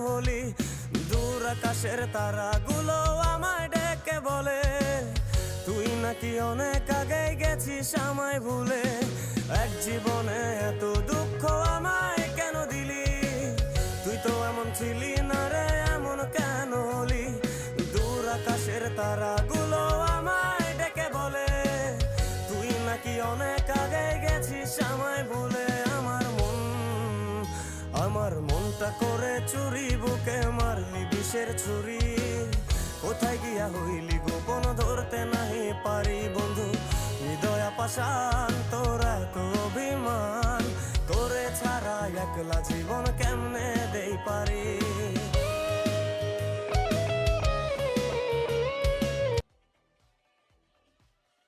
হলি? দূর আকাশের তারাগুলো আমায় ডেকে বলে তুই নাকি অনেক আগে গেছিস আমায় ভুলে। এক জীবনে এত দুঃখ আমায় কেন দিলি? তুই তো এমন ছিলি না রে, এমন কেন হলি? দূর আকাশের তারাগুলো আমায় ডেকে বলে তুই নাকি অনেক আগে গেছিস আমায় ভুলে। আমার মনটা করে চুরি, বুকে মারলি বিষের ছুরি। কোথায় গিয়া হইলি গোপন ধরতে নাহি পারি বন্ধু, হৃদয় পাশা